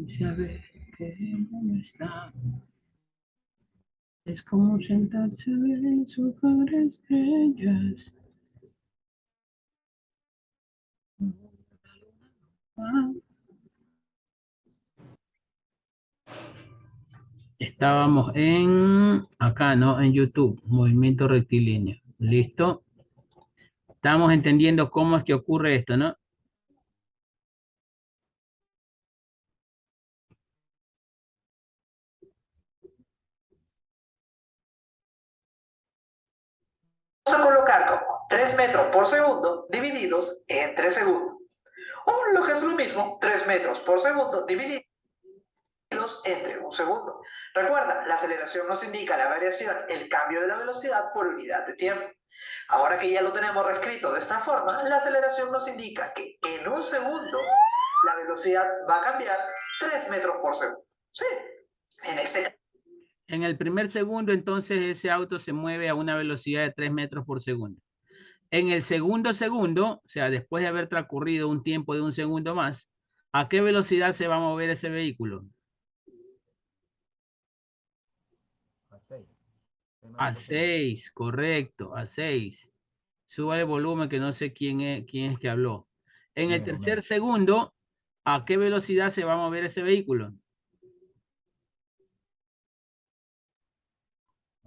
Saber que no está. Es como sentarse en su de estrellas. Estábamos en acá, ¿no? En YouTube, movimiento rectilíneo. ¿Listo? Estamos entendiendo cómo es que ocurre esto, ¿no? Vamos a colocar como 3 metros por segundo divididos en 3 segundos. O lo que es lo mismo, 3 metros por segundo divididos entre un segundo. Recuerda, la aceleración nos indica la variación, el cambio de la velocidad por unidad de tiempo. Ahora que ya lo tenemos reescrito de esta forma, la aceleración nos indica que en un segundo la velocidad va a cambiar 3 metros por segundo. Sí, en este caso. En el primer segundo, entonces, ese auto se mueve a una velocidad de 3 metros por segundo. En el segundo segundo, o sea, después de haber transcurrido un tiempo de un segundo más, ¿a qué velocidad se va a mover ese vehículo? A 6. A 6, correcto, a 6. Suba el volumen que no sé quién es que habló. En el tercer segundo, ¿a qué velocidad se va a mover ese vehículo?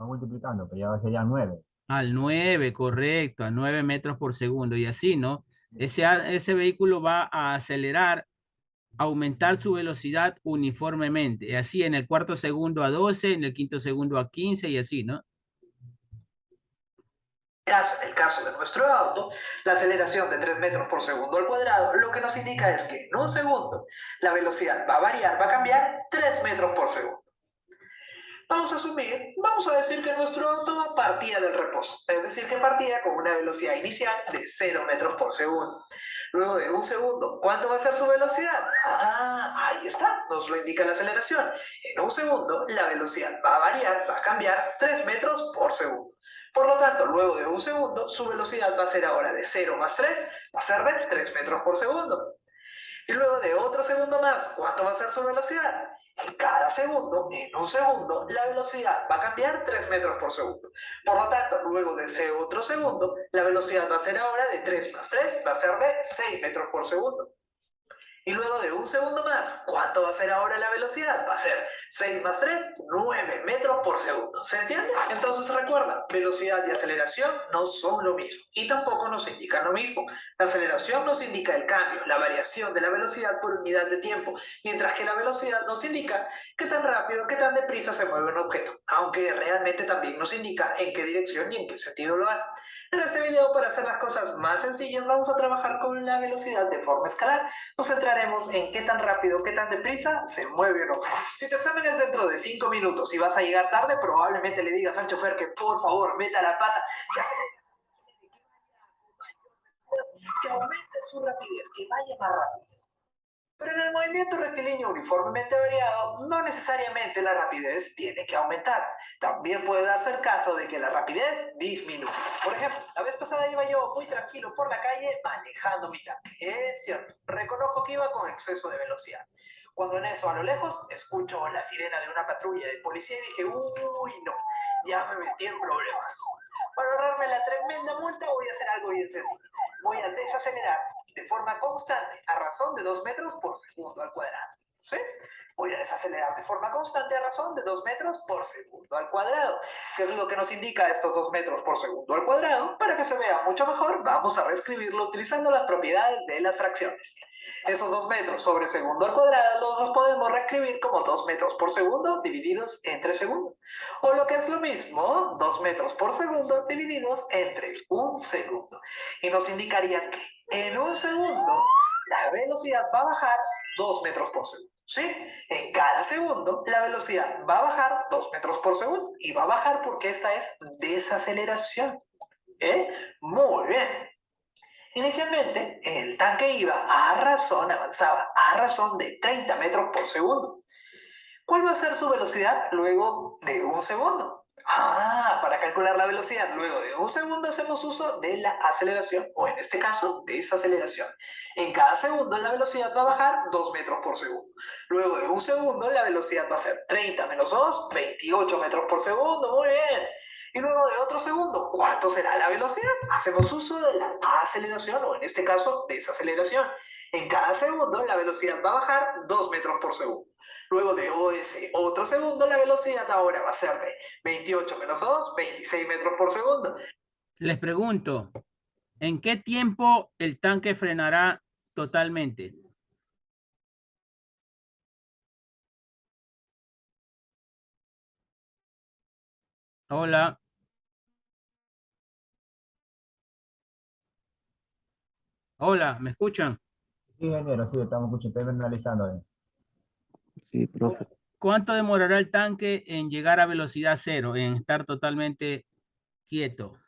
Va multiplicando, pero ya sería 9. Al 9, correcto, a 9 metros por segundo. Y así, ¿no? Ese vehículo va a acelerar, aumentar su velocidad uniformemente. Y así en el cuarto segundo a 12, en el quinto segundo a 15 y así, ¿no? En el caso de nuestro auto, la aceleración de 3 metros por segundo al cuadrado lo que nos indica es que en un segundo la velocidad va a variar, va a cambiar 3 metros por segundo. Vamos a decir que nuestro auto partía del reposo, es decir, que partía con una velocidad inicial de 0 metros por segundo. Luego de un segundo, ¿cuánto va a ser su velocidad? Ahí está, nos lo indica la aceleración. En un segundo, la velocidad va a variar, va a cambiar 3 metros por segundo. Por lo tanto, luego de un segundo, su velocidad va a ser ahora de 0 más 3, va a ser de 3 metros por segundo. Y luego de otro segundo más, ¿cuánto va a ser su velocidad? En cada segundo, en un segundo, la velocidad va a cambiar 3 metros por segundo. Por lo tanto, luego de ese otro segundo, la velocidad va a ser ahora de 3 más 3, va a ser de 6 metros por segundo. Y luego de un segundo más, ¿cuánto va a ser ahora la velocidad? Va a ser 6 más 3, 9 metros por segundo. ¿Se entiende? Entonces recuerda, velocidad y aceleración no son lo mismo y tampoco nos indican lo mismo. La aceleración nos indica el cambio, la variación de la velocidad por unidad de tiempo, mientras que la velocidad nos indica qué tan rápido, qué tan deprisa se mueve un objeto, aunque realmente también nos indica en qué dirección y en qué sentido lo hace. En este video, para hacer las cosas más sencillas, vamos a trabajar con la velocidad de forma escalar. Nos centraremos en qué tan rápido, qué tan deprisa se mueve un objeto. Si tu examen es dentro de 5 minutos y vas a llegar tarde, probablemente le digas al chofer que por favor meta la pata y que aumente su rapidez, que vaya más rápido. Pero en el movimiento rectilíneo uniformemente variado, no necesariamente la rapidez tiene que aumentar. También puede darse el caso de que la rapidez disminuya. Por ejemplo, la vez pasada iba yo muy tranquilo por la calle manejando mi tanque. Es cierto, reconozco que iba con exceso de velocidad. Cuando en eso, a lo lejos, escucho la sirena de una patrulla de policía y dije, uy, no, ya me metí en problemas. Para ahorrarme la tremenda multa voy a hacer algo bien sencillo. Voy a desacelerar de forma constante a razón de 2 metros por segundo al cuadrado. ¿Sí? Voy a desacelerar de forma constante a razón de 2 metros por segundo al cuadrado. ¿Qué es lo que nos indica estos 2 metros por segundo al cuadrado? Para que se vea mucho mejor, vamos a reescribirlo utilizando las propiedades de las fracciones. Esos 2 metros sobre segundo al cuadrado los podemos reescribir como 2 metros por segundo divididos entre segundo. O lo que es lo mismo, 2 metros por segundo divididos entre un segundo. Y nos indicarían que en un segundo la velocidad va a bajar 2 metros por segundo. ¿Sí? En cada segundo la velocidad va a bajar 2 metros por segundo. Y va a bajar porque esta es desaceleración. Muy bien. Inicialmente, el tanque avanzaba a razón de 30 metros por segundo. ¿Cuál va a ser su velocidad luego de un segundo? Para calcular la velocidad, luego de un segundo hacemos uso de la aceleración, o en este caso, desaceleración. En cada segundo la velocidad va a bajar 2 metros por segundo. Luego de un segundo la velocidad va a ser 30 menos 2, 28 metros por segundo, muy bien. Y luego de otro segundo, ¿cuánto será la velocidad? Hacemos uso de la aceleración, o en este caso, desaceleración. En cada segundo la velocidad va a bajar 2 metros por segundo. Luego de ese otro segundo, la velocidad ahora va a ser de 28 menos 2, 26 metros por segundo. Les pregunto, ¿en qué tiempo el tanque frenará totalmente? Hola, hola, ¿me escuchan? Sí, ingeniero, sí, estamos escuchando, estoy analizando. Sí, profe. ¿Cuánto demorará el tanque en llegar a velocidad cero, en estar totalmente quieto?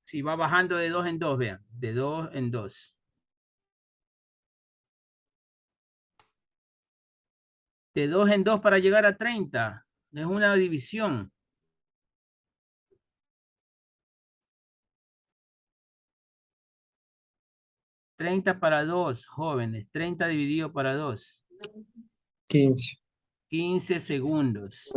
Si va bajando de 2 en 2, vean, de 2 en 2. De 2 en 2 para llegar a 30. Es una división. 30 para 2, jóvenes. 30 dividido para 2. 15. 15 segundos.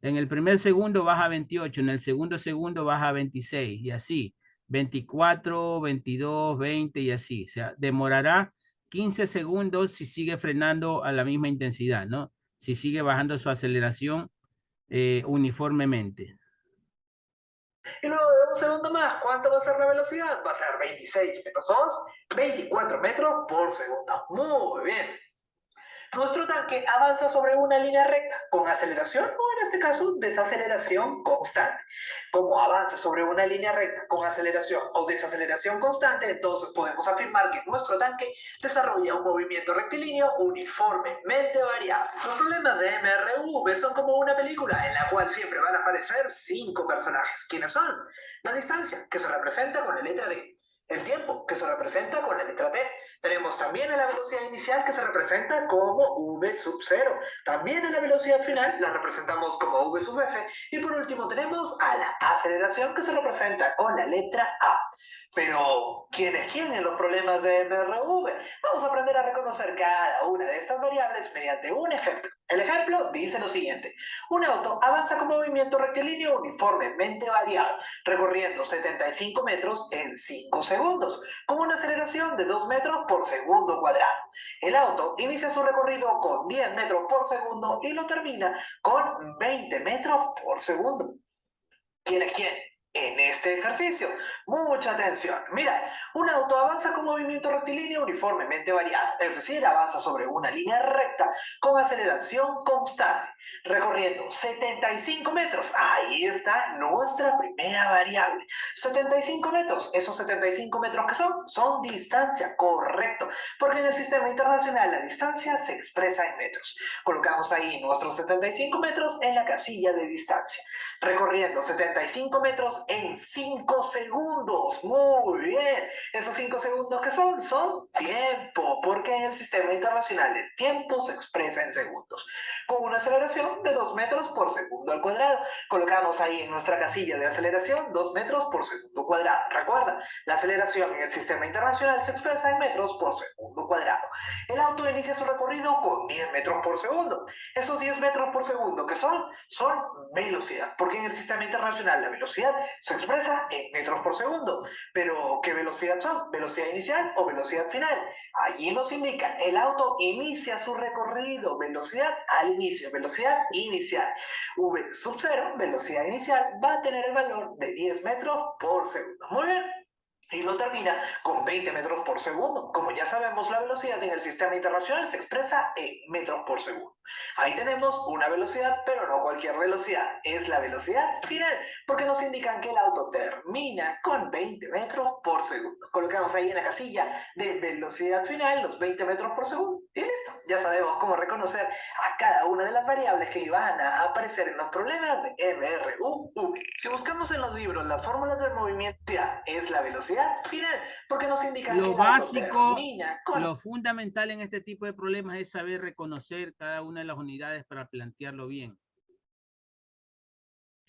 En el primer segundo baja a 28, en el segundo segundo baja a 26 y así. 24, 22, 20 y así. O sea, demorará 15 segundos si sigue frenando a la misma intensidad, ¿no? Si sigue bajando su aceleración uniformemente. Y luego de un segundo más, ¿cuánto va a ser la velocidad? Va a ser 26 menos 2, 24 metros por segundo. Muy bien. Nuestro tanque avanza sobre una línea recta con aceleración o en este caso desaceleración constante. Como avanza sobre una línea recta con aceleración o desaceleración constante, entonces podemos afirmar que nuestro tanque desarrolla un movimiento rectilíneo uniformemente variable. Los problemas de MRV son como una película en la cual siempre van a aparecer 5 personajes. ¿Quiénes son? La distancia, que se representa con la letra D. El tiempo, que se representa con la letra T. Tenemos también a la velocidad inicial, que se representa como V sub 0. También a la velocidad final la representamos como V sub F. Y por último tenemos a la aceleración, que se representa con la letra A. Pero, ¿quién es quién en los problemas de MRV? Vamos a aprender a reconocer cada una de estas variables mediante un ejemplo. El ejemplo dice lo siguiente. Un auto avanza con movimiento rectilíneo uniformemente variado, recorriendo 75 metros en 5 segundos, con una aceleración de 2 metros por segundo cuadrado. El auto inicia su recorrido con 10 metros por segundo y lo termina con 20 metros por segundo. ¿Quién es quién? En este ejercicio. Mucha atención. Mira, un auto avanza con movimiento rectilíneo uniformemente variado, es decir, avanza sobre una línea recta con aceleración constante, recorriendo 75 metros. Ahí está nuestra primera variable. 75 metros. ¿Esos 75 metros qué son? Son distancia, correcto, porque en el sistema internacional la distancia se expresa en metros. Colocamos ahí nuestros 75 metros en la casilla de distancia, recorriendo 75 metros en 5 segundos. Muy bien. ¿Esos 5 segundos qué son? Son tiempo, porque en el sistema internacional el tiempo se expresa en segundos, con una aceleración de 2 metros por segundo al cuadrado. Colocamos ahí en nuestra casilla de aceleración 2 metros por segundo cuadrado. Recuerda, la aceleración en el sistema internacional se expresa en metros por segundo cuadrado. El auto inicia su recorrido con 10 metros por segundo. Esos 10 metros por segundo que son velocidad, porque en el sistema internacional la velocidad se expresa en metros por segundo. Pero, ¿qué velocidad son? ¿Velocidad inicial o velocidad final? Allí nos indica, el auto inicia su recorrido, velocidad al inicio, velocidad inicial. V sub 0, velocidad inicial, va a tener el valor de 10 metros por segundo. Muy bien. Y lo termina con 20 metros por segundo. Como ya sabemos, la velocidad en el sistema internacional se expresa en metros por segundo. Ahí tenemos una velocidad, pero no cualquier velocidad. Es la velocidad final, porque nos indican que el auto termina con 20 metros por segundo. Colocamos ahí en la casilla de velocidad final los 20 metros por segundo. Y listo. Ya sabemos cómo reconocer a cada una de las variables que van a aparecer en los problemas de MRUV. Si buscamos en los libros las fórmulas del movimiento, es la velocidad final, porque nos indican que Lo el auto básico, termina con... lo fundamental en este tipo de problemas es saber reconocer cada una de las unidades para plantearlo bien.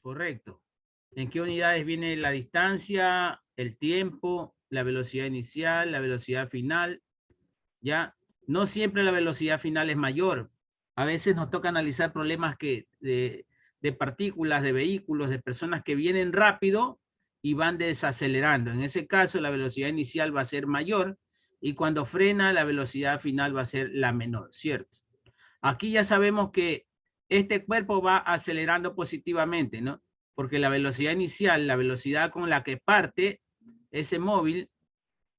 Correcto. ¿En qué unidades viene la distancia, el tiempo, la velocidad inicial, la velocidad final? ¿Ya? No siempre la velocidad final es mayor. A veces nos toca analizar problemas de partículas, de vehículos, de personas que vienen rápido y van desacelerando. En ese caso, la velocidad inicial va a ser mayor y cuando frena, la velocidad final va a ser la menor, ¿cierto? Aquí ya sabemos que este cuerpo va acelerando positivamente, ¿no? Porque la velocidad inicial, la velocidad con la que parte ese móvil,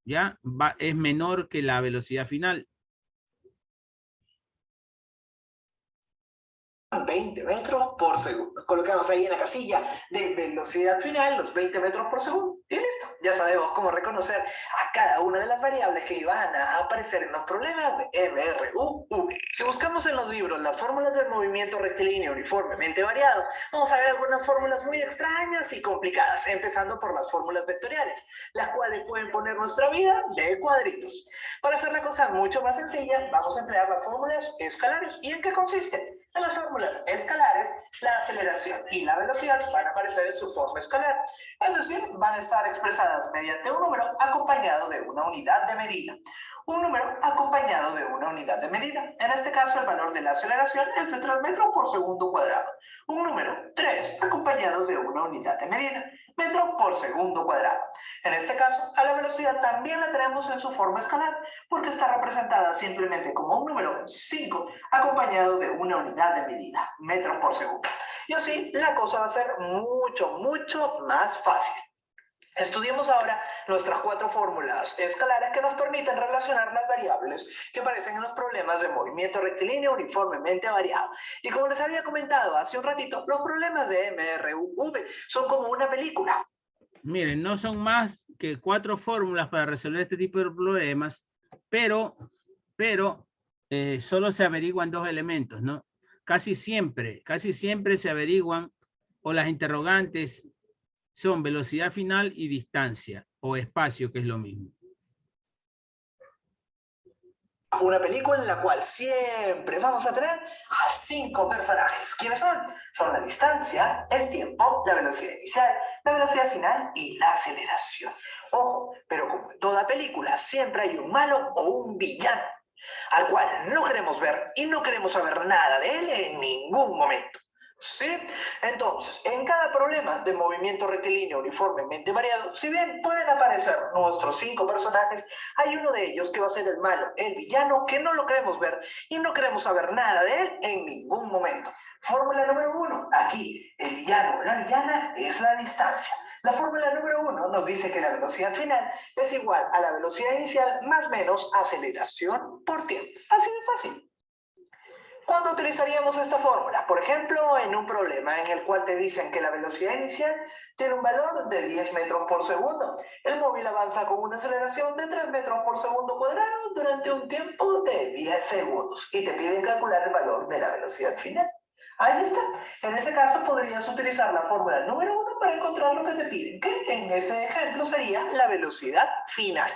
ya es menor que la velocidad final. 20 metros por segundo. Colocamos ahí en la casilla de velocidad final los 20 metros por segundo y listo. Ya sabemos cómo reconocer a cada una de las variables que iban a aparecer en los problemas de MRUV. Si buscamos en los libros las fórmulas del movimiento rectilíneo uniformemente variado, vamos a ver algunas fórmulas muy extrañas y complicadas, empezando por las fórmulas vectoriales, las cuales pueden poner nuestra vida de cuadritos. Para hacer la cosa mucho más sencilla, vamos a emplear las fórmulas escalares. ¿Y en qué consisten? En las fórmulas escalares, la aceleración y la velocidad van a aparecer en su forma escalar, es decir, van a estar expresadas mediante un número acompañado de una unidad de medida. Un número acompañado de una unidad de medida. En este caso, el valor de la aceleración es de 3 metros por segundo cuadrado. Un número 3 acompañado de una unidad de medida, metro por segundo cuadrado. En este caso, a la velocidad también la tenemos en su forma escalar, porque está representada simplemente como un número 5 acompañado de una unidad de medida, metros por segundo. Y así la cosa va a ser mucho más fácil. Estudiemos ahora nuestras 4 fórmulas escalares que nos permiten relacionar las variables que aparecen en los problemas de movimiento rectilíneo uniformemente variado. Y como les había comentado hace un ratito, los problemas de MRUV son como una película. Miren, no son más que 4 fórmulas para resolver este tipo de problemas, pero solo se averiguan 2 elementos, ¿no? Casi siempre se averiguan, o las interrogantes son velocidad final y distancia, o espacio, que es lo mismo. Una película en la cual siempre vamos a tener a 5 personajes. ¿Quiénes son? Son la distancia, el tiempo, la velocidad inicial, la velocidad final y la aceleración. Ojo, pero como en toda película, siempre hay un malo o un villano, al cual no queremos ver y no queremos saber nada de él en ningún momento. ¿Sí? Entonces, en cada problema de movimiento rectilíneo uniformemente variado, si bien pueden aparecer nuestros 5 personajes, hay uno de ellos que va a ser el malo, el villano, que no lo queremos ver y no queremos saber nada de él en ningún momento. Fórmula número 1, aquí, el villano o la villana es la distancia. La fórmula número 1 nos dice que la velocidad final es igual a la velocidad inicial más menos aceleración por tiempo. Así de fácil. ¿Cuándo utilizaríamos esta fórmula? Por ejemplo, en un problema en el cual te dicen que la velocidad inicial tiene un valor de 10 metros por segundo. El móvil avanza con una aceleración de 3 metros por segundo cuadrado durante un tiempo de 10 segundos y te piden calcular el valor de la velocidad final. Ahí está. En ese caso podrías utilizar la fórmula número 1 para encontrar lo que te piden, que en ese ejemplo sería la velocidad final.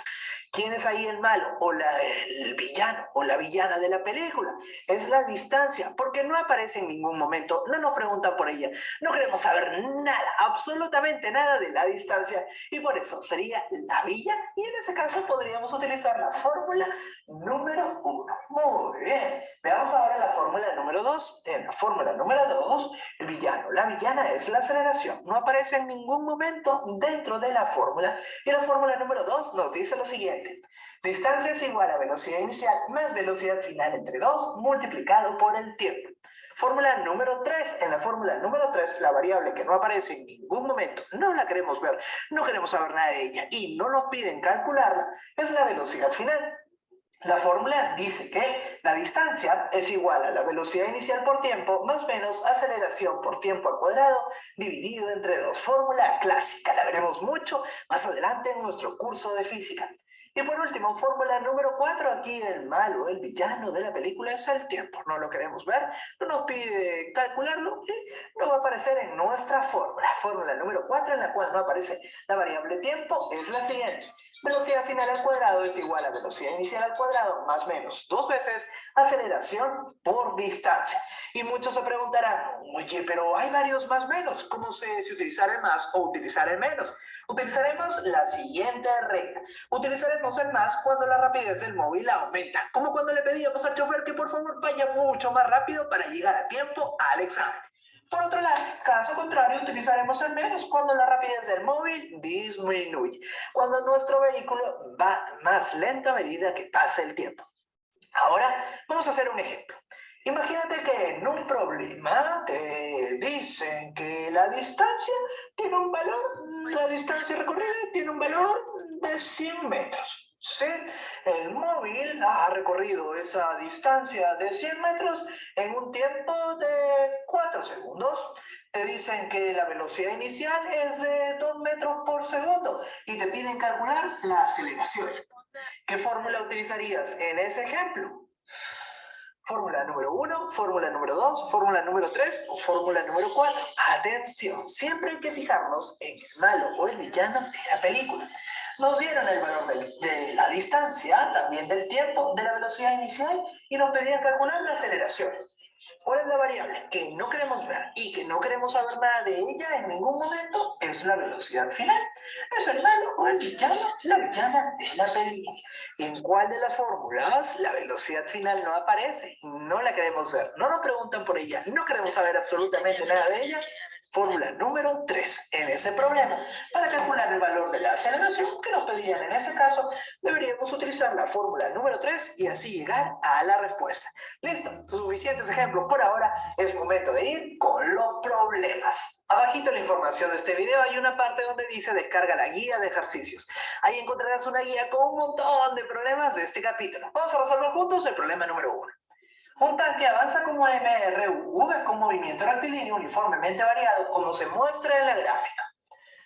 ¿Quién es ahí el malo o el villano o la villana de la película? Es la distancia, porque no aparece en ningún momento, no nos preguntan por ella, no queremos saber nada, absolutamente nada de la distancia, y por eso sería la villana, y en ese caso podríamos utilizar la fórmula número 1. Muy bien, veamos ahora la fórmula número 2. En la fórmula número 2, el villano, la villana es la aceleración, no aparece en ningún momento dentro de la fórmula, y la fórmula número 2 nos dice lo siguiente. Distancia es igual a velocidad inicial más velocidad final entre 2 multiplicado por el tiempo. Fórmula número 3. En la fórmula número 3, la variable que no aparece en ningún momento, no la queremos ver, no queremos saber nada de ella y no nos piden calcularla, es la velocidad final. La fórmula dice que la distancia es igual a la velocidad inicial por tiempo más menos aceleración por tiempo al cuadrado dividido entre 2. Fórmula clásica, la veremos mucho más adelante en nuestro curso de física. Y por último, fórmula número 4, aquí el malo, el villano de la película es el tiempo. No lo queremos ver, no nos pide calcularlo y no va a aparecer en nuestra fórmula. Fórmula número 4, en la cual no aparece la variable tiempo, es la siguiente. Velocidad final al cuadrado es igual a velocidad inicial al cuadrado más menos 2 veces aceleración por distancia. Y muchos se preguntarán, oye, pero hay varios más menos. ¿Cómo sé si utilizar el más o utilizar el menos? Utilizaremos la siguiente regla. Utilizaremos el más cuando la rapidez del móvil aumenta, como cuando le pedíamos al chofer que por favor vaya mucho más rápido para llegar a tiempo al examen. Por otro lado, caso contrario, utilizaremos el menos cuando la rapidez del móvil disminuye, cuando nuestro vehículo va más lento a medida que pasa el tiempo. Ahora vamos a hacer un ejemplo. Imagínate que en un problema te dicen que la distancia tiene un valor, la distancia recorrida tiene un valor de 100 metros. ¿Sí? El móvil ha recorrido esa distancia de 100 metros en un tiempo de 4 segundos. Te dicen que la velocidad inicial es de 2 metros por segundo y te piden calcular la aceleración. ¿Qué fórmula utilizarías en ese ejemplo? Fórmula número 1, fórmula número 2, fórmula número 3 o fórmula número 4. Atención, siempre hay que fijarnos en el malo o el villano de la película. Nos dieron el valor de la distancia, también del tiempo, de la velocidad inicial y nos pedían calcular la aceleración. ¿Cuál es la variable que no queremos ver y que no queremos saber nada de ella en ningún momento? Es la velocidad final. Es el malo o el villano, la villana de la película. ¿En cuál de las fórmulas la velocidad final no aparece? No la queremos ver, no nos preguntan por ella, no queremos saber absolutamente nada de ella. Fórmula número 3. En ese problema, para calcular el valor de la aceleración que nos pedían en ese caso, deberíamos utilizar la fórmula número 3 y así llegar a la respuesta. Listo, suficientes ejemplos por ahora, es momento de ir con los problemas. Abajito en la información de este video hay una parte donde dice descarga la guía de ejercicios. Ahí encontrarás una guía con un montón de problemas de este capítulo. Vamos a resolver juntos el problema número 1. Un tanque avanza como MRV con movimiento rectilíneo uniformemente variado como se muestra en la gráfica.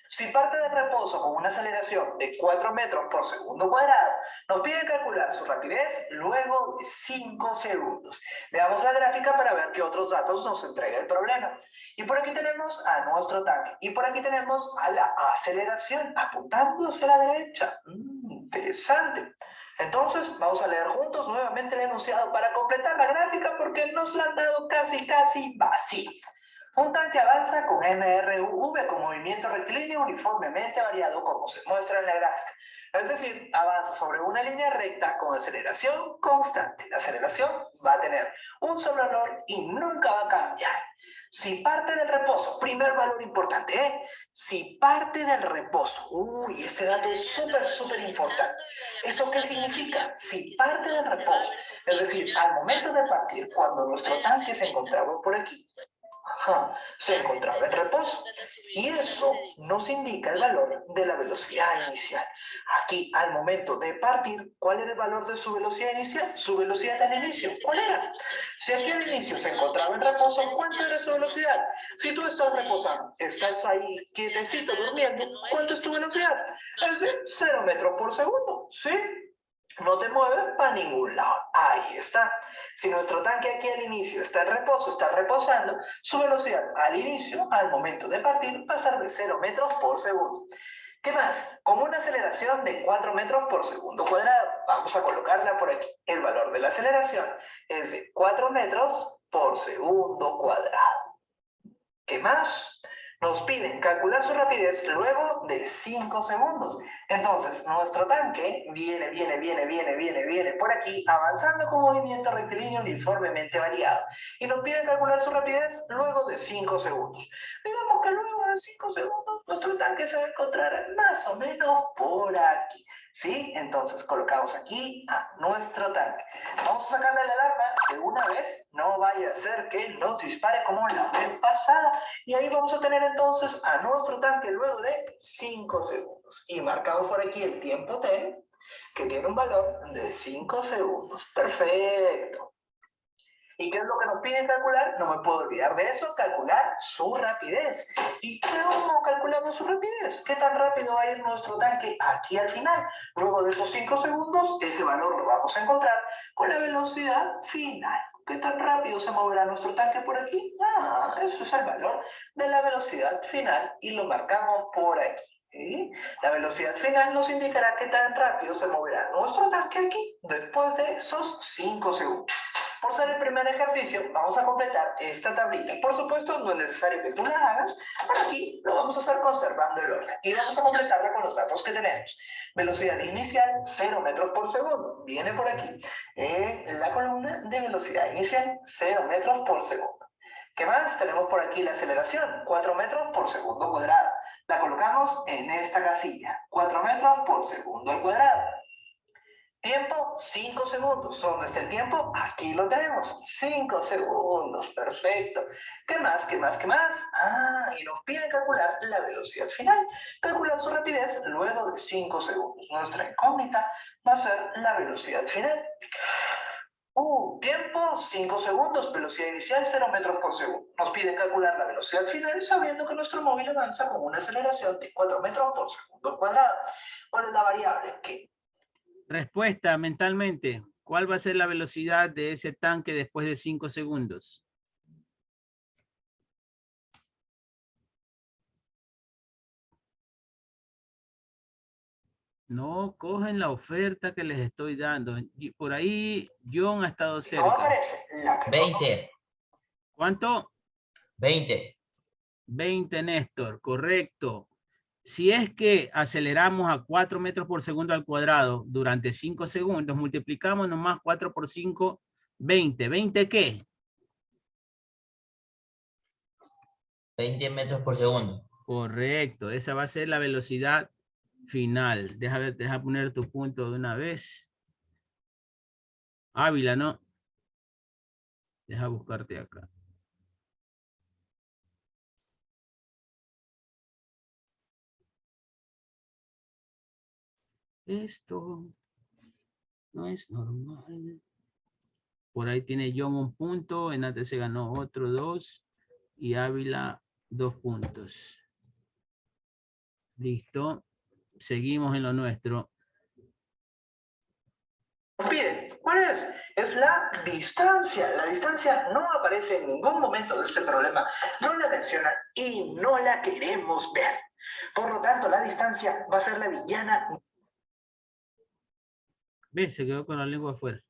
Si parte del reposo con una aceleración de 4 metros por segundo cuadrado, nos pide calcular su rapidez luego de 5 segundos. Veamos la gráfica para ver qué otros datos nos entrega el problema. Y por aquí tenemos a nuestro tanque. Y por aquí tenemos a la aceleración apuntando hacia la derecha. Interesante. Entonces, vamos a leer juntos nuevamente el enunciado para completar la gráfica porque nos la han dado casi vacía. Un tanque avanza con MRV con movimiento rectilíneo uniformemente variado como se muestra en la gráfica. Es decir, avanza sobre una línea recta con aceleración constante. La aceleración va a tener un solo valor y nunca va a cambiar. Si parte del reposo, primer valor importante, si parte del reposo, este dato es súper importante. ¿Eso qué significa? Si parte del reposo, es decir, al momento de partir, cuando nuestro tanque se encontraba por aquí, se encontraba en reposo. Y eso nos indica el valor de la velocidad inicial. Aquí, al momento de partir, ¿cuál era el valor de su velocidad inicial? Su velocidad al inicio, ¿cuál era? Si aquí al inicio se encontraba en reposo, ¿cuánto era su velocidad? Si tú estás reposando, estás ahí quietecito durmiendo, ¿cuánto es tu velocidad? Es de 0 metros por segundo, ¿sí? No te mueves para ningún lado. Ahí está. Si nuestro tanque aquí al inicio está en reposo, está reposando, su velocidad al inicio, al momento de partir, va a ser de 0 metros por segundo. ¿Qué más? Con una aceleración de 4 metros por segundo cuadrado. Vamos a colocarla por aquí. El valor de la aceleración es de 4 metros por segundo cuadrado. ¿Qué más? Nos piden calcular su rapidez luego de 5 segundos. Entonces, nuestro tanque viene por aquí, avanzando con movimiento rectilíneo uniformemente variado. Y nos piden calcular su rapidez luego de 5 segundos. Digamos que luego de 5 segundos, nuestro tanque se va a encontrar más o menos por aquí. ¿Sí? Entonces, colocamos aquí a nuestro tanque. Vamos a sacarle la alarma de una vez. No vaya a ser que nos dispare como la vez pasada. Y ahí vamos a tener entonces a nuestro tanque luego de 5 segundos. Y marcamos por aquí el tiempo T, que tiene un valor de 5 segundos. Perfecto. ¿Y qué es lo que nos piden calcular? No me puedo olvidar de eso, calcular su rapidez. ¿Y cómo calculamos su rapidez? ¿Qué tan rápido va a ir nuestro tanque aquí al final? Luego de esos 5 segundos, ese valor lo vamos a encontrar con la velocidad final. ¿Qué tan rápido se moverá nuestro tanque por aquí? Ah, eso es el valor de la velocidad final y lo marcamos por aquí. ¿Sí? La velocidad final nos indicará qué tan rápido se moverá nuestro tanque aquí después de esos 5 segundos. Por ser el primer ejercicio, vamos a completar esta tablita. Por supuesto, no es necesario que tú la hagas, pero aquí lo vamos a estar conservando el orden. Y vamos a completarla con los datos que tenemos. Velocidad inicial, 0 metros por segundo. Viene por aquí. La columna de velocidad inicial, 0 metros por segundo. ¿Qué más? Tenemos por aquí la aceleración, 4 metros por segundo cuadrado. La colocamos en esta casilla, 4 metros por segundo al cuadrado. Tiempo, 5 segundos. ¿Dónde está el tiempo? Aquí lo tenemos. 5 segundos. Perfecto. ¿Qué más? ¿Qué más? ¿Qué más? Ah, y nos piden calcular la velocidad final. Calcular su rapidez luego de 5 segundos. Nuestra incógnita va a ser la velocidad final. Tiempo, 5 segundos. Velocidad inicial, 0 metros por segundo. Nos piden calcular la velocidad final sabiendo que nuestro móvil avanza con una aceleración de 4 metros por segundo cuadrado. ¿Cuál es la variable? ¿Qué? Respuesta mentalmente. ¿Cuál va a ser la velocidad de ese tanque después de 5 segundos? No cogen la oferta que les estoy dando. Y por ahí John ha estado No cerca. aparece. 20. ¿Cuánto? 20. 20, Néstor. Correcto. Si es que aceleramos a 4 metros por segundo al cuadrado durante 5 segundos, multiplicamos nomás 4 por 5, 20. ¿20 qué? 20 metros por segundo. Correcto. Esa va a ser la velocidad final. Deja poner tu punto de una vez. Ávila, ¿no? Deja buscarte acá. Esto no es normal. Por ahí tiene John un punto, Enate se ganó otro 2 y Ávila 2 puntos. Listo. Seguimos en lo nuestro. Bien, ¿cuál es? Es la distancia. La distancia no aparece en ningún momento de este problema. No la mencionan y no la queremos ver. Por lo tanto, la distancia va a ser la villana. Ve, se quedó con la lengua afuera.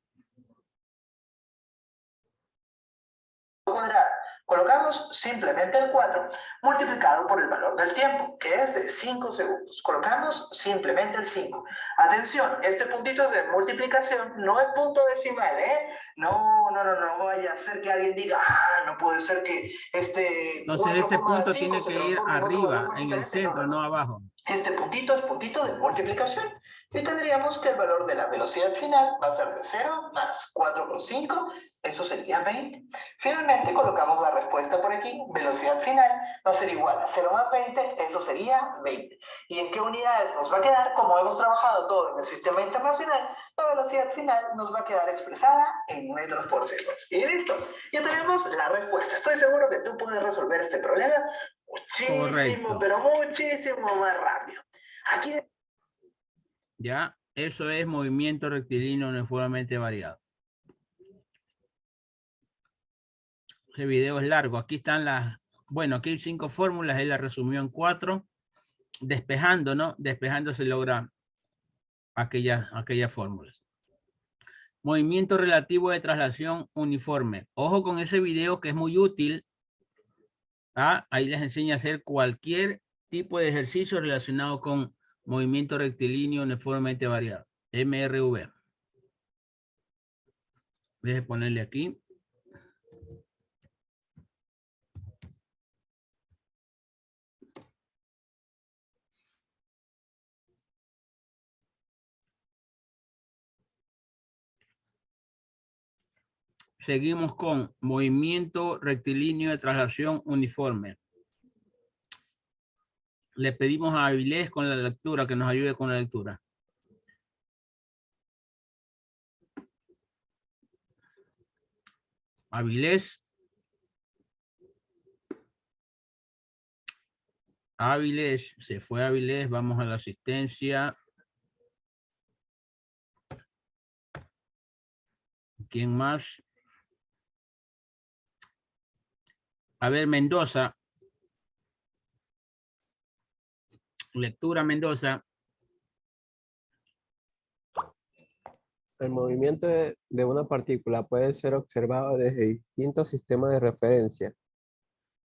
Cuadrada. Colocamos simplemente el 4 multiplicado por el valor del tiempo, que es de 5 segundos. Colocamos simplemente el 5. Atención, este puntito es de multiplicación, no es punto decimal, ¿eh? No vaya a ser que alguien diga, no puede ser que Entonces ese punto tiene que ir arriba, en el centro, no abajo. Este puntito es puntito de multiplicación. Y tendríamos que el valor de la velocidad final va a ser de 0 más 4 por 5, eso sería 20. Finalmente colocamos la respuesta por aquí, velocidad final va a ser igual a 0 más 20, eso sería 20. ¿Y en qué unidades nos va a quedar? Como hemos trabajado todo en el sistema internacional, la velocidad final nos va a quedar expresada en metros por segundo. Y listo, ya tenemos la respuesta. Estoy seguro que tú puedes resolver este problema muchísimo, correcto, pero muchísimo más rápido. Aquí... Ya, eso es movimiento rectilíneo uniformemente variado. Este video es largo. Aquí están las, bueno, aquí hay 5 fórmulas, él la resumió en 4. Despejando, ¿no? Despejando se logra aquellas fórmulas. Movimiento relativo de traslación uniforme. Ojo con ese video que es muy útil. Ahí les enseña a hacer cualquier tipo de ejercicio relacionado con movimiento rectilíneo uniformemente variado. MRV. Voy a ponerle aquí. Seguimos con movimiento rectilíneo de traslación uniforme. Le pedimos a Avilés con la lectura, que nos ayude con la lectura. Avilés. Avilés, se fue Avilés, vamos a la asistencia. ¿Quién más? A ver, Mendoza. Lectura, Mendoza. El movimiento de una partícula puede ser observado desde distintos sistemas de referencia.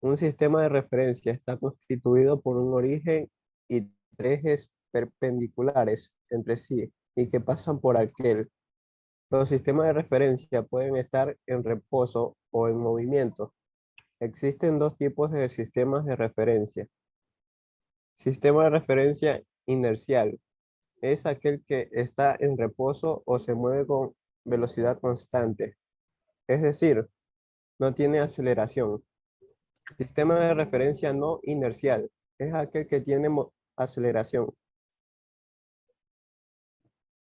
Un sistema de referencia está constituido por un origen y tres ejes perpendiculares entre sí y que pasan por aquel. Los sistemas de referencia pueden estar en reposo o en movimiento. Existen dos tipos de sistemas de referencia. Sistema de referencia inercial es aquel que está en reposo o se mueve con velocidad constante, es decir, no tiene aceleración. Sistema de referencia no inercial es aquel que tiene aceleración.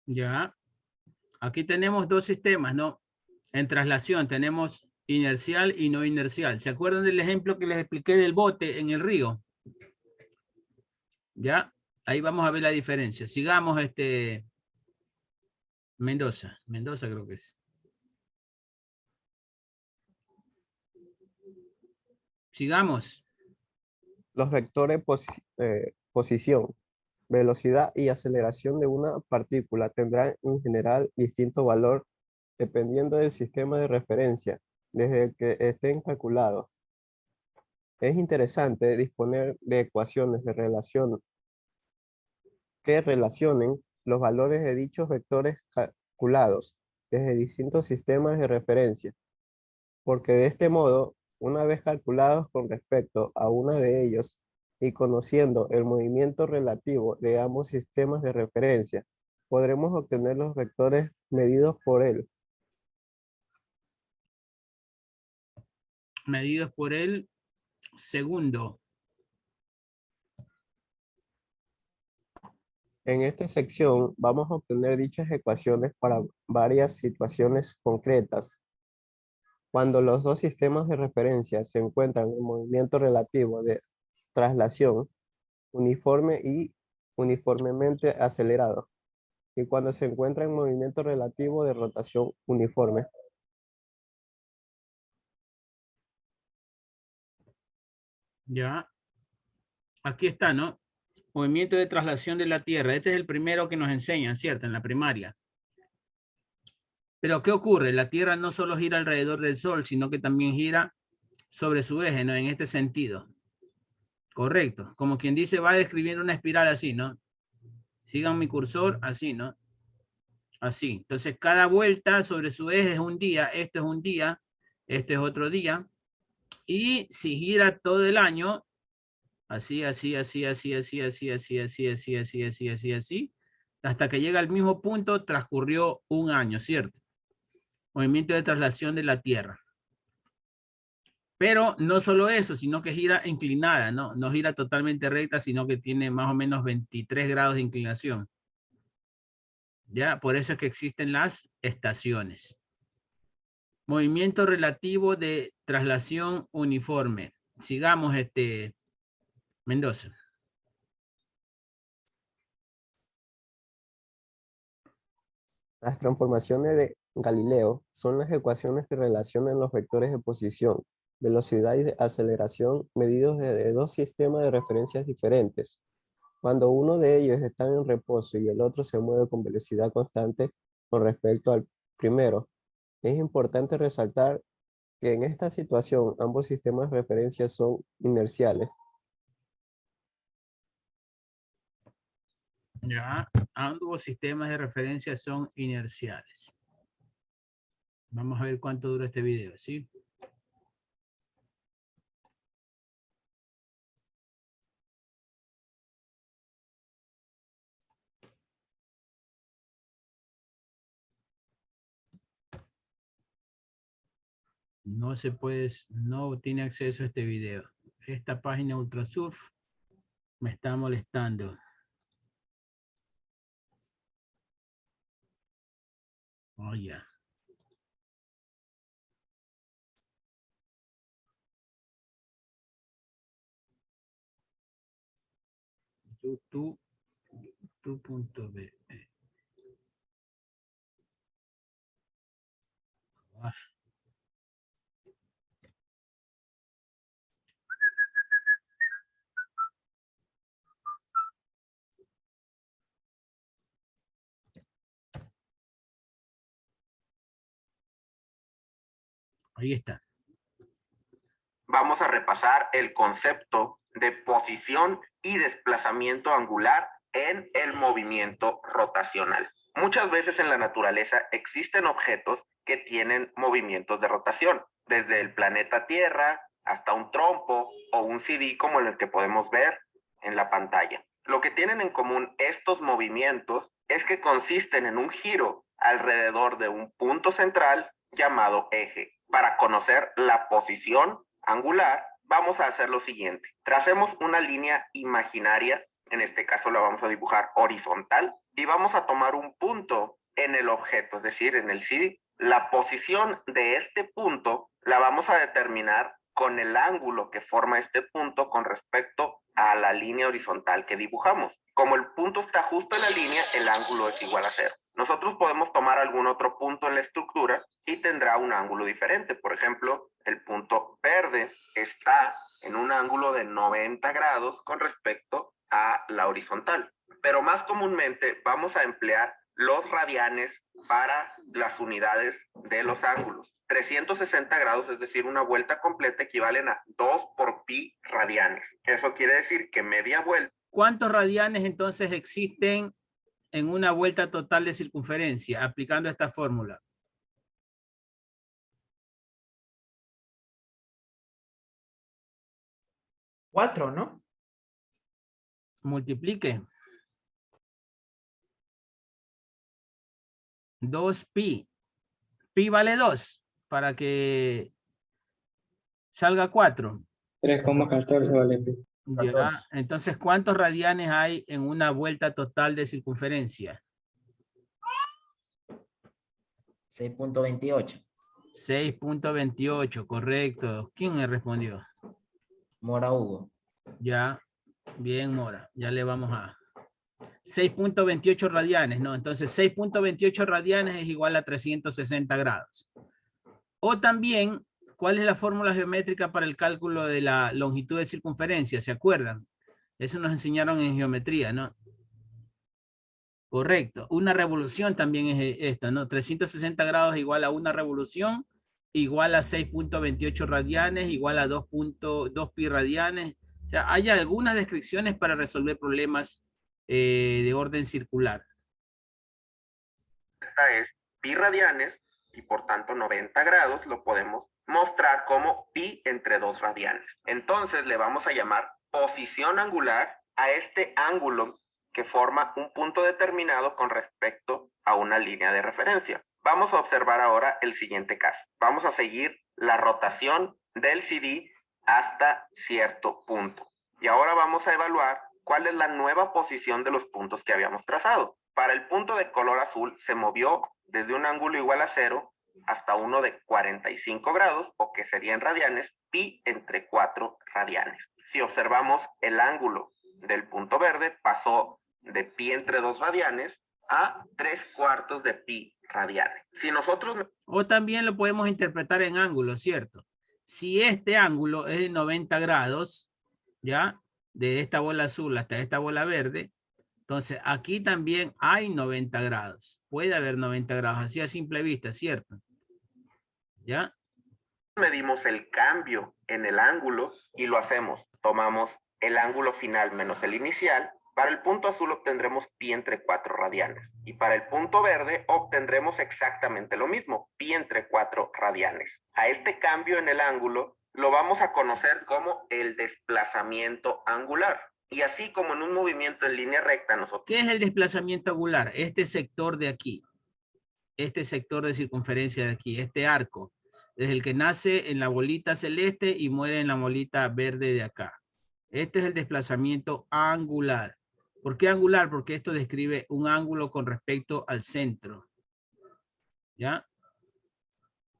Ya. Aquí tenemos dos sistemas, ¿no? En traslación tenemos inercial y no inercial. ¿Se acuerdan del ejemplo que les expliqué del bote en el río? Ya. Ahí vamos a ver la diferencia. Sigamos, Mendoza. Mendoza creo que es. Sigamos. Los vectores posición, velocidad y aceleración de una partícula tendrán en general distinto valor dependiendo del sistema de referencia desde el que estén calculados. Es interesante disponer de ecuaciones de relación que relacionen los valores de dichos vectores calculados desde distintos sistemas de referencia, porque de este modo, una vez calculados con respecto a uno de ellos y conociendo el movimiento relativo de ambos sistemas de referencia, podremos obtener los vectores medidos por él. Medidos por el segundo. En esta sección vamos a obtener dichas ecuaciones para varias situaciones concretas. Cuando los dos sistemas de referencia se encuentran en movimiento relativo de traslación uniforme y uniformemente acelerado, y cuando se encuentran en movimiento relativo de rotación uniforme. Ya. Aquí está, ¿no? Movimiento de traslación de la Tierra. Este es el primero que nos enseñan, ¿cierto? En la primaria. Pero ¿qué ocurre? La Tierra no solo gira alrededor del Sol, sino que también gira sobre su eje, ¿no? En este sentido. Correcto. Como quien dice, va describiendo una espiral así, ¿no? Sigan mi cursor, así, ¿no? Así. Entonces, cada vuelta sobre su eje es un día. Este es un día. Este es otro día. Y si gira todo el año, así, así, así, así, así, así, así, así, así, así, así, así, así, hasta que llega al mismo punto, transcurrió un año, ¿cierto? Movimiento de traslación de la Tierra. Pero no solo eso, sino que gira inclinada, ¿no? No gira totalmente recta, sino que tiene más o menos 23 grados de inclinación. ¿Ya? Por eso es que existen las estaciones. Movimiento relativo de traslación uniforme. Sigamos, Mendoza. Las transformaciones de Galileo son las ecuaciones que relacionan los vectores de posición, velocidad y de aceleración medidos de dos sistemas de referencias diferentes. Cuando uno de ellos está en reposo y el otro se mueve con velocidad constante con respecto al primero, es importante resaltar que en esta situación ambos sistemas de referencia son inerciales. Ya, ambos sistemas de referencia son inerciales. Vamos a ver cuánto dura este video, ¿sí? No se puede, no tiene acceso a este video. Esta página Ultrasurf me está molestando. Oh, ya. Tu punto B. Ah. Ahí está. Vamos a repasar el concepto de posición y desplazamiento angular en el movimiento rotacional. Muchas veces en la naturaleza existen objetos que tienen movimientos de rotación, desde el planeta Tierra hasta un trompo o un CD como el que podemos ver en la pantalla. Lo que tienen en común estos movimientos es que consisten en un giro alrededor de un punto central llamado eje. Para conocer la posición angular, vamos a hacer lo siguiente. Tracemos una línea imaginaria, en este caso la vamos a dibujar horizontal, y vamos a tomar un punto en el objeto, es decir, en el CD. La posición de este punto la vamos a determinar con el ángulo que forma este punto con respecto a la línea horizontal que dibujamos. Como el punto está justo en la línea, el ángulo es igual a 0. Nosotros podemos tomar algún otro punto en la estructura y tendrá un ángulo diferente. Por ejemplo, el punto verde está en un ángulo de 90 grados con respecto a la horizontal. Pero más comúnmente vamos a emplear los radianes para las unidades de los ángulos. 360 grados, es decir, una vuelta completa, equivalen a 2 por pi radianes. Eso quiere decir que media vuelta. ¿Cuántos radianes entonces existen en una vuelta total de circunferencia aplicando esta fórmula? Cuatro, ¿no? Multiplique. 2 pi. Pi vale 2 para que salga 4. 3,14 vale pi. Ya, 14. entonces, ¿cuántos radianes hay en una vuelta total de circunferencia? 6.28. 6.28, correcto. ¿Quién me respondió? Mora Hugo. Ya, bien, Mora. Ya le vamos a... 6.28 radianes, ¿no? Entonces, 6.28 radianes es igual a 360 grados. O también, ¿cuál es la fórmula geométrica para el cálculo de la longitud de circunferencia? ¿Se acuerdan? Eso nos enseñaron en geometría, ¿no? Correcto. Una revolución también es esto, ¿no? 360 grados igual a una revolución, igual a 6.28 radianes, igual a 2.2 pi radianes. O sea, hay algunas descripciones para resolver problemas de orden circular. Esta es pi radianes y por tanto 90 grados lo podemos mostrar como pi entre 2 radianes. Entonces le vamos a llamar posición angular a este ángulo que forma un punto determinado con respecto a una línea de referencia. Vamos a observar ahora el siguiente caso. Vamos a seguir la rotación del CD hasta cierto punto. Y ahora vamos a evaluar cuál es la nueva posición de los puntos que habíamos trazado. Para el punto de color azul se movió desde un ángulo igual a 0 hasta uno de 45 grados, o que serían radianes, pi entre 4 radianes. Si observamos el ángulo del punto verde, pasó de pi entre 2 radianes a 3/4 de pi radianes. Si nosotros... O también lo podemos interpretar en ángulo, ¿cierto? Si este ángulo es de 90 grados, ¿ya? De esta bola azul hasta esta bola verde, entonces aquí también hay 90 grados. Puede haber 90 grados, así a simple vista, ¿cierto? ¿Ya? Medimos el cambio en el ángulo y lo hacemos. Tomamos el ángulo final menos el inicial. Para el punto azul obtendremos pi entre 4 radianes. Y para el punto verde obtendremos exactamente lo mismo, pi entre 4 radianes. A este cambio en el ángulo lo vamos a conocer como el desplazamiento angular. Y así como en un movimiento en línea recta nosotros... ¿Qué es el desplazamiento angular? Este sector de aquí. Este sector de circunferencia de aquí. Este arco. Desde el que nace en la bolita celeste y muere en la bolita verde de acá. Este es el desplazamiento angular. ¿Por qué angular? Porque esto describe un ángulo con respecto al centro. ¿Ya?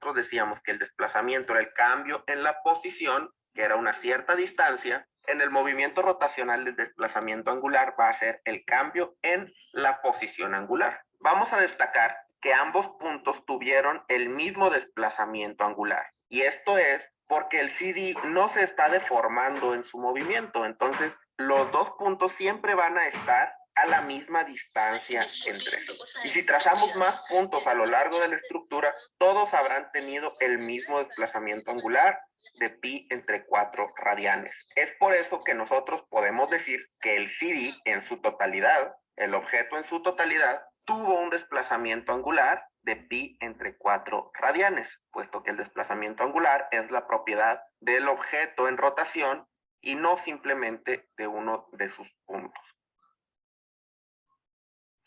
Nosotros decíamos que el desplazamiento era el cambio en la posición, que era una cierta distancia, En el movimiento rotacional del desplazamiento angular va a ser el cambio en la posición angular. Vamos a destacar que ambos puntos tuvieron el mismo desplazamiento angular. Y esto es porque el CD no se está deformando en su movimiento. Entonces, los dos puntos siempre van a estar a la misma distancia entre sí. Y si trazamos más puntos a lo largo de la estructura, todos habrán tenido el mismo desplazamiento angular de pi entre 4 radianes. Es por eso que nosotros podemos decir que el CD en su totalidad, el objeto en su totalidad, tuvo un desplazamiento angular de pi entre 4 radianes, puesto que el desplazamiento angular es la propiedad del objeto en rotación y no simplemente de uno de sus puntos.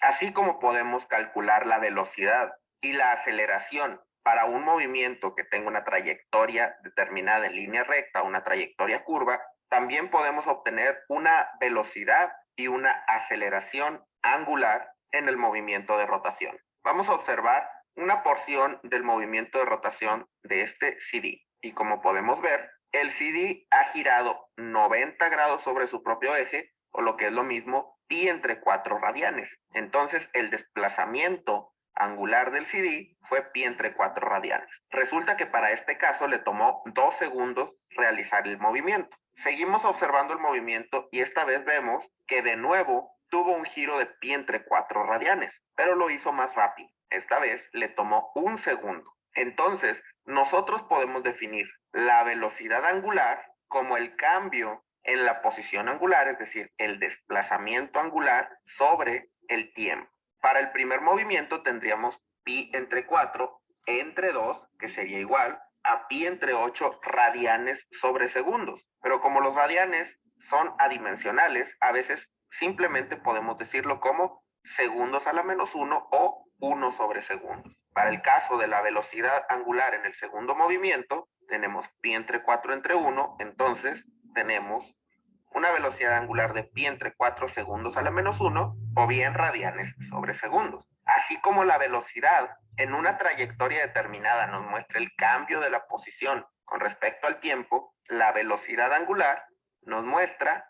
Así como podemos calcular la velocidad y la aceleración para un movimiento que tenga una trayectoria determinada en línea recta, una trayectoria curva, también podemos obtener una velocidad y una aceleración angular en el movimiento de rotación. Vamos a observar una porción del movimiento de rotación de este CD. Y como podemos ver, el CD ha girado 90 grados sobre su propio eje, o lo que es lo mismo, pi entre 4 radianes. Entonces, el desplazamiento angular del CD fue pi entre 4 radianes. Resulta que para este caso le tomó 2 segundos realizar el movimiento. Seguimos observando el movimiento y esta vez vemos que de nuevo tuvo un giro de pi entre 4 radianes, pero lo hizo más rápido. Esta vez le tomó 1 segundo. Entonces, nosotros podemos definir la velocidad angular como el cambio en la posición angular, es decir, el desplazamiento angular sobre el tiempo. Para el primer movimiento tendríamos pi entre 4 entre 2, que sería igual a pi entre 8 radianes sobre segundos. Pero como los radianes son adimensionales, a veces simplemente podemos decirlo como segundos a la menos 1 o 1 sobre segundos. Para el caso de la velocidad angular en el segundo movimiento, tenemos pi entre 4 entre 1, entonces tenemos una velocidad angular de pi entre 4 segundos a la menos 1 o bien radianes sobre segundos. Así como la velocidad en una trayectoria determinada nos muestra el cambio de la posición con respecto al tiempo, la velocidad angular nos muestra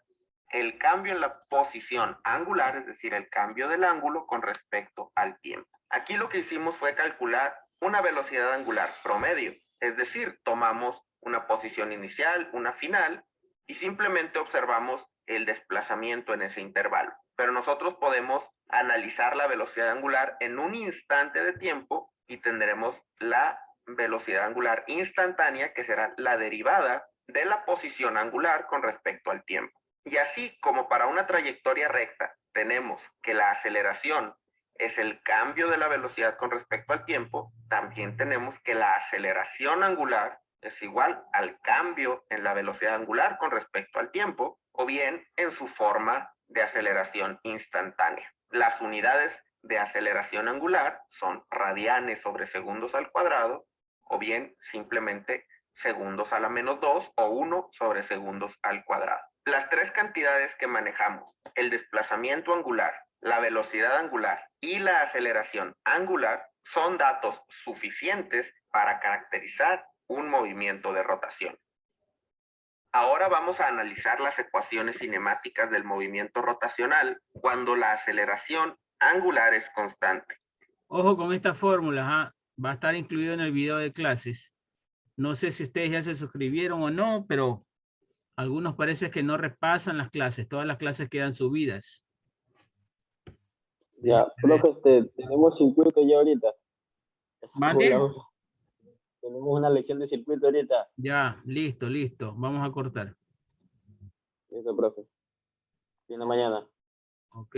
el cambio en la posición angular, es decir, el cambio del ángulo con respecto al tiempo. Aquí lo que hicimos fue calcular una velocidad angular promedio, es decir, tomamos una posición inicial, una final, y simplemente observamos el desplazamiento en ese intervalo. Pero nosotros podemos analizar la velocidad angular en un instante de tiempo y tendremos la velocidad angular instantánea, que será la derivada de la posición angular con respecto al tiempo. Y así como para una trayectoria recta tenemos que la aceleración es el cambio de la velocidad con respecto al tiempo, también tenemos que la aceleración angular es igual al cambio en la velocidad angular con respecto al tiempo, o bien en su forma de aceleración instantánea. Las unidades de aceleración angular son radianes sobre segundos al cuadrado, o bien simplemente segundos a la menos 2 o 1 sobre segundos al cuadrado. Las tres cantidades que manejamos, el desplazamiento angular, la velocidad angular y la aceleración angular, son datos suficientes para caracterizar un movimiento de rotación. Ahora vamos a analizar las ecuaciones cinemáticas del movimiento rotacional cuando la aceleración angular es constante. Ojo con esta fórmula, va a estar incluido en el video de clases. No sé si ustedes ya se suscribieron o no, pero algunos parece que no repasan las clases. Todas las clases quedan subidas. Ya, profe, tenemos circuito ya ahorita. ¿Mande? Tenemos una lección de circuito ahorita. Ya, listo, listo. Vamos a cortar. Listo, profe. Y en la mañana. Ok.